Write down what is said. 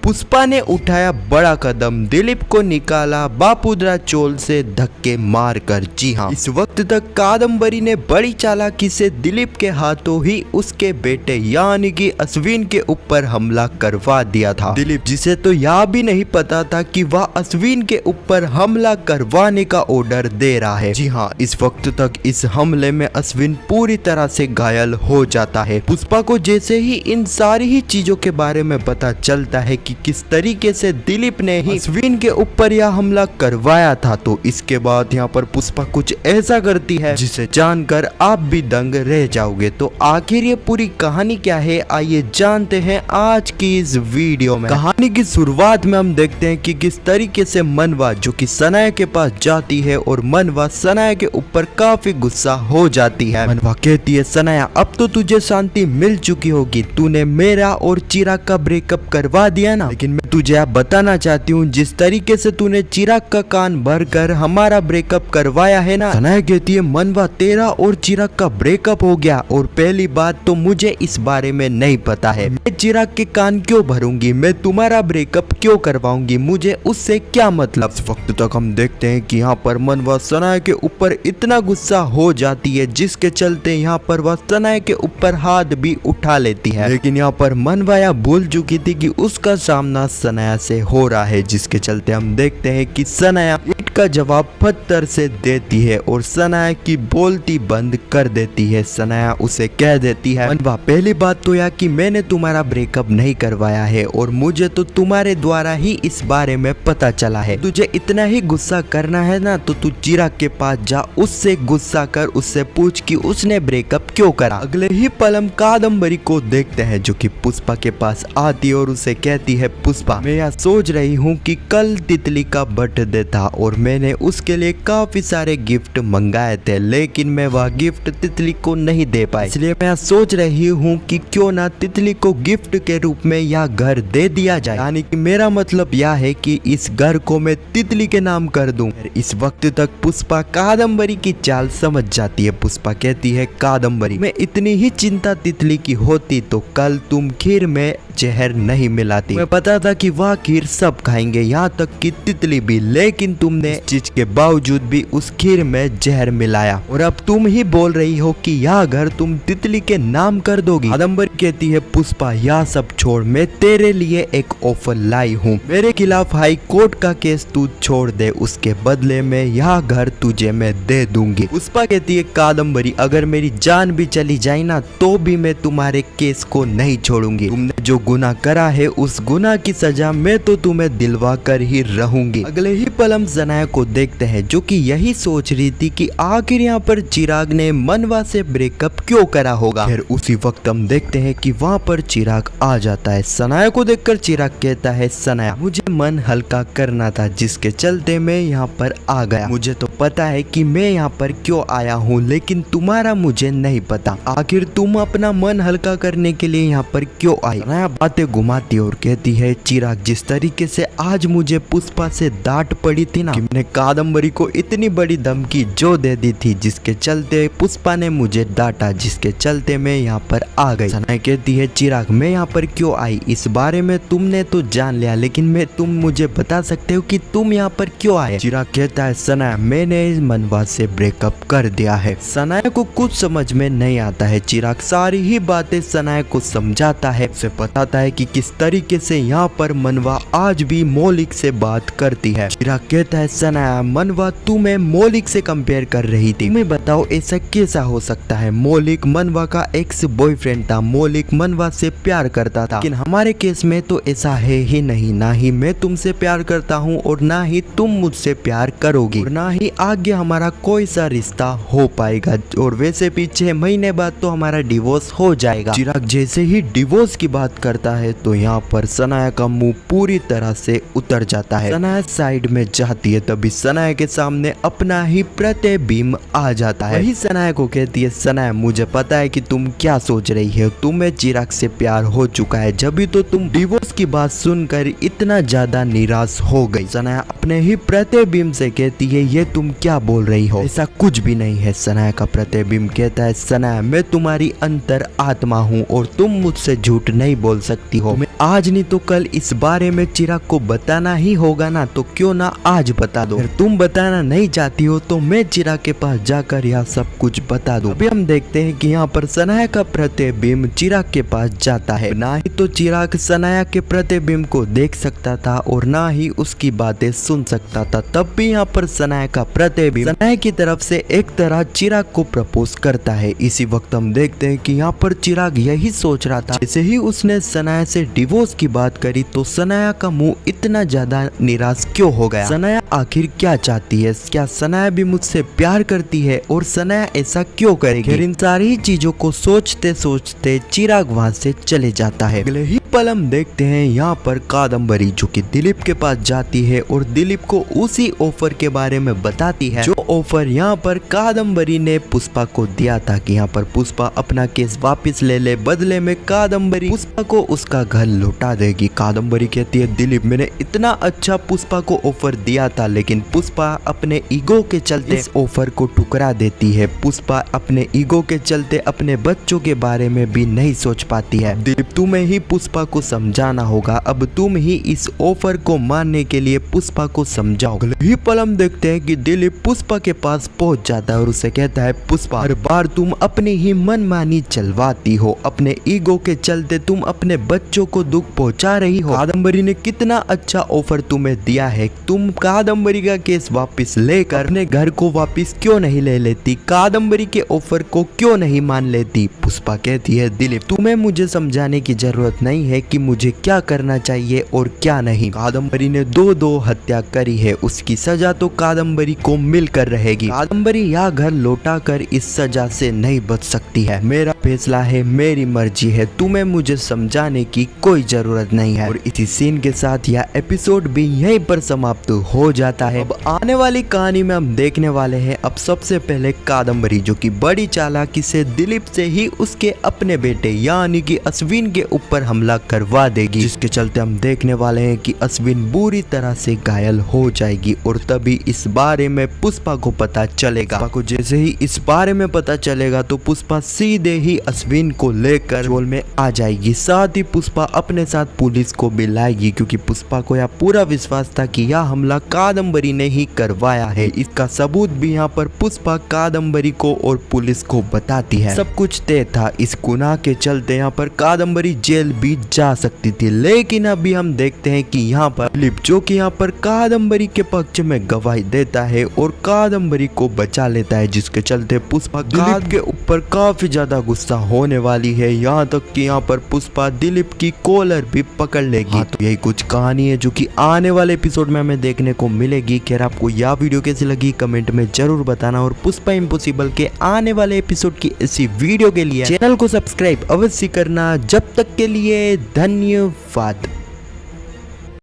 पुष्पा ने उठाया बड़ा कदम, दिलीप को निकाला बापुद्रा चोल से धक्के मारकर। जी हाँ, इस वक्त तक कादम्बरी ने बड़ी चालाकी से दिलीप के हाथों ही उसके बेटे यानी कि अश्विन के ऊपर हमला करवा दिया था। दिलीप जिसे तो यह भी नहीं पता था कि वह अश्विन के ऊपर हमला करवाने का ऑर्डर दे रहा है। जी हाँ, इस वक्त तक इस हमले में अश्विन पूरी तरह से घायल हो जाता है। पुष्पा को जैसे ही इन सारी ही चीजों के बारे में पता चलता है कि किस तरीके से दिलीप ने ही अश्विन के ऊपर यह हमला करवाया था, तो इसके बाद यहाँ पर पुष्पा कुछ ऐसा करती है जिसे जानकर आप भी दंग रह जाओगे। तो आखिर ये पूरी कहानी क्या है, आइए जानते हैं आज की इस वीडियो में। कहानी की शुरुआत में हम देखते हैं कि किस तरीके से मनवा जो कि सनाया के पास जाती है और मनवा सनाया के ऊपर काफी गुस्सा हो जाती है। मनवा कहती है, सनाया अब तो तुझे शांति मिल चुकी होगी, तूने मेरा और चिराग का ब्रेकअप करवा दिया ना, लेकिन मैं तुझे आप बताना चाहती हूँ जिस तरीके से तूने चिराग का कान भरकर हमारा ब्रेकअप करवाया है ना। सनाया कहती है, मनवा तेरा और चिराग का ब्रेकअप हो गया और पहली बात तो मुझे इस बारे में नहीं पता है। मैं चिराग के कान क्यों भरूंगी, मैं तुम्हारा ब्रेकअप क्यों करवाऊंगी, मुझे उससे क्या मतलब। इस वक्त तक हम देखते हैं कि यहाँ पर मनवा सनाया के ऊपर इतना गुस्सा हो जाती है जिसके चलते यहाँ पर वह सनाया के ऊपर हाथ भी उठा लेती है, लेकिन यहाँ पर मनवा यह भूल चुकी थी कि उसका सामना सनाया से हो रहा है, जिसके चलते हम देखते हैं कि सनाया ईंट का जवाब पत्थर से देती है और सनाया की बोलती बंद कर देती है। सनाया उसे कह देती है, मनवा पहली बात तो यह कि मैंने तुम्हारा ब्रेकअप नहीं करवाया है और मुझे तो तुम्हारे द्वारा ही इस बारे में पता चला है। तुझे इतना ही गुस्सा करना है ना तो तू चिराग के पास जा, उससे गुस्सा कर, उससे पूछ कि उसने ब्रेकअप क्यों करा। अगले ही पल हम कादम्बरी को देखते हैं जो कि पुष्पा के पास आती है और उसे कहती है, पुष्पा मैं यह सोच रही हूँ कि कल तितली का बर्थडे था और मैंने उसके लिए काफी सारे गिफ्ट मंगाए थे, लेकिन मैं वह गिफ्ट तितली को नहीं दे पाई, इसलिए मैं सोच रही हूँ कि क्यों ना तितली को गिफ्ट के रूप में यह घर दे दिया जाए। यानी कि मेरा मतलब यह है कि इस घर को मैं तितली के नाम कर दूं। इस वक्त तक पुष्पा कादम्बरी की चाल समझ जाती है। पुष्पा कहती है, कादम्बरी मैं इतनी ही चिंता तितली की होती तो कल तुम खीर में जहर नहीं मिलाती। मैं पता था कि वह खीर सब खाएंगे, यहाँ तक कि तितली भी, लेकिन तुमने इस चीज के बावजूद भी उस खीर में जहर मिलाया और अब तुम ही बोल रही हो कि यह घर तुम तितली के नाम कर दोगी। कादम्बरी कहती है, पुष्पा यह सब छोड़, मैं तेरे लिए एक ऑफर लाई हूँ, मेरे खिलाफ हाई कोर्ट का केस तू छोड़ दे, उसके बदले में यह घर तुझे मैं दे दूंगी। पुष्पा कहती है, कादम्बरी अगर मेरी जान भी चली जाए ना तो भी मैं तुम्हारे केस को नहीं छोड़ूंगी। तुमने जो गुनाह करा है उस गुनाह की सजा मैं तो तुम्हें दिलवा कर ही रहूंगी। अगले ही पल हम सनाया को देखते हैं जो कि यही सोच रही थी कि आखिर यहाँ पर चिराग ने मनवा से ब्रेकअप क्यों करा होगा। फिर उसी वक्त हम देखते हैं कि वहाँ पर चिराग आ जाता है। सनाया को देखकर चिराग कहता है, सनाया मुझे मन हल्का करना था जिसके चलते मैं यहाँ पर आ गया, मुझे तो पता है कि मैं यहाँ पर क्यों आया हूँ, लेकिन तुम्हारा मुझे नहीं पता, आखिर तुम अपना मन हल्का करने के लिए यहाँ पर क्यों आई। सनाया बातें घुमाती और कहती है, चिराग जिस तरीके से आज मुझे पुष्पा से डांट पड़ी थी ना कि मैंने कादम्बरी को इतनी बड़ी धमकी जो दे दी थी जिसके चलते पुष्पा ने मुझे डांटा, जिसके चलते मैं यहाँ पर आ गई। सनाया कहती है, चिराग मैं यहाँ पर क्यों आई इस बारे में तुमने तो जान लिया, लेकिन तुम मुझे बता सकते हो कि तुम यहाँ पर क्यों आए। चिराग कहता है, सनाया मैंने मनवा से ब्रेकअप कर दिया है। सनाया को कुछ समझ में नहीं आता है। चिराग सारी ही बातें सनाया को समझाता है, उसे बताता है कि किस तरीके से यहाँ पर मनवा आज भी मौलिक से बात करती है। चिराग कहता है, सनाया मनवा तुम्हें मौलिक से कंपेयर कर रही थी, तुम्हें बताओ ऐसा कैसा हो सकता है। मौलिक मनवा का एक्स बॉयफ्रेंड था, मौलिक मनवा से प्यार करता था, लेकिन हमारे केस में तो ऐसा है ही नहीं, ना ही मैं तुमसे प्यार करता हूँ और ना ही तुम मुझसे प्यार करोगी और ना ही आगे हमारा कोई सा रिश्ता हो पाएगा और वैसे भी 6 महीने बाद तो हमारा डिवोर्स हो जाएगा। चिराग जैसे ही डिवोर्स की बात करता है तो यहाँ पर सनाया का मुंह पूरी तरह से उतर जाता है। सनाया साइड में जाती है, तभी सनाया के सामने अपना ही प्रतिबिंब आ जाता है। वही सनाया को कहती है, सनाया मुझे पता है कि तुम क्या सोच रही हो, तुम्हें चिराग से प्यार हो चुका है, जब तो तुम डिवोर्स की बात सुनकर इतना ज्यादा निराश हो गई। सनाया अपने ही प्रतिबिंब से कहती है, ये तुम क्या बोल रही हो, ऐसा कुछ भी नहीं है। सनाया का प्रतिबिंब कहता है, सनाया मैं तुम्हारी अंतर आत्मा हूँ और तुम मुझसे झूठ नहीं बोल सकती हो, मैं आज नहीं तो कल इस बारे में चिराग को बताना ही होगा ना, तो क्यों ना आज बता दो। अगर तुम बताना नहीं चाहती हो तो मैं चिराग के पास जाकर यह सब कुछ बता दूं। अभी हम देखते हैं कि यहाँ पर सनाया का प्रतिबिंब चिराग के पास जाता है। ना ही तो चिराग सनाया के प्रतिबिंब को देख सकता था और ना ही उसकी बातें सुन सकता था। तब भी यहाँ पर सनाया का प्रतिबिंब सनाया की तरफ से एक तरह चिराग को प्रपोज करता है। इसी वक्त हम देखते हैं कि यहाँ पर चिराग यही सोच रहा था। जैसे ही उसने सनाया से डिवोर्स की बात करी तो सनाया का मुंह इतना ज्यादा निराश क्यों हो गया। सनाया आखिर क्या चाहती है, क्या सनाया भी मुझसे प्यार करती है और सनाया ऐसा क्यों करेगी। इन सारी चीजों को सोचते सोचते चिराग वहां से चले जाता है। अगले ही पल हम देखते हैं यहाँ पर कादम्बरी जो कि दिलीप के पास जाती है और दिलीप को उसी ऑफर के बारे में बताती है जो ऑफर यहाँ पर कादम्बरी ने पुष्पा को दिया था कि यहाँ पर पुष्पा अपना केस वापस ले ले, बदले में कादम्बरी पुष्पा को उसका घर लौटा देगी। कादम्बरी कहती है दिलीप मैंने इतना अच्छा पुष्पा को ऑफर दिया था, लेकिन पुष्पा अपने ईगो के चलते इस ऑफर को ठुकरा देती है। पुष्पा अपने ईगो के चलते अपने बच्चों के बारे में भी नहीं सोच पाती है। दिलीप तुम्हें ही पुष्पा को समझाना होगा, अब तुम ही इस ऑफर को मानने के लिए पुष्पा को समझाओ। अगले ही पल हम देखते हैं कि दिलीप पुष्पा के पास पहुंच जाता है और उसे कहता है पुष्पा हर बार तुम अपनी ही मनमानी चलवाती हो, अपने ईगो के चलते तुम अपने बच्चों को दुख पहुंचा रही हो। कादम्बरी ने कितना अच्छा ऑफर तुम्हें दिया है, तुम कादम्बरी का केस वापस लेकर अपने घर को वापस क्यों नहीं ले लेती, कादम्बरी के ऑफर को क्यों नहीं मान लेती। पुष्पा कहती है दिलीप तुम्हें मुझे समझाने की जरूरत नहीं है कि मुझे क्या करना चाहिए और क्या नहीं। कादम्बरी ने दो हत्या करी है, उसकी सजा तो कादम्बरी को मिलकर रहेगी। कादम्बरी यह घर लौटा कर इस सजा से नहीं बच सकती है। मेरा फैसला है, मेरी मर्जी है, तुम्हें मुझे समझाने की कोई जरूरत नहीं है। और इसी सीन के साथ यह एपिसोड भी यहीं पर समाप्त हो जाता है। अब आने वाली कहानी में हम देखने वाले हैं अब सबसे पहले कादम्बरी जो कि बड़ी चालाकी से दिलीप से ही उसके अपने बेटे यानी कि अश्विन के ऊपर हमला करवा देगी, जिसके चलते हम देखने वाले हैं कि अश्विन बुरी तरह से घायल हो जाएगी। और तभी इस बारे में पुष्पा को पता चलेगा। पुष्पा को जैसे ही इस बारे में पता चलेगा तो पुष्पा सीधे ही अश्विन को लेकर रोल में आ जाएगी। साथ ही पुष्पा अपने साथ पुलिस को भी लाएगी क्योंकि पुष्पा को यह पूरा विश्वास था कि यह हमला कादम्बरी ने ही करवाया है। इसका सबूत भी यहाँ पर पुष्पा कादम्बरी को और पुलिस को बताती है। सब कुछ तय था, इस गुनाह के चलते यहाँ पर कादम्बरी जेल भी जा सकती थी। लेकिन अभी हम देखते हैं कि यहाँ पर दिलीप जो कि यहाँ पर कादम्बरी के पक्ष में गवाही देता है और कादम्बरी को बचा लेता है, जिसके चलते पुष्पा दिलीप के ऊपर काफी ज्यादा गुस्सा होने वाली है। यहाँ तक कि यहाँ पर पुष्पा दिलीप की कॉलर भी पकड़ लेगी। तो यही कुछ कहानी है जो कि आने वाले एपिसोड में हमें देखने को मिलेगी। खैर आपको यह वीडियो कैसी लगी कमेंट में जरूर बताना और पुष्पा इम्पॉसिबल के आने वाले एपिसोड की ऐसी वीडियो के लिए चैनल को सब्सक्राइब अवश्य करना। जब तक के लिए धन्यवाद।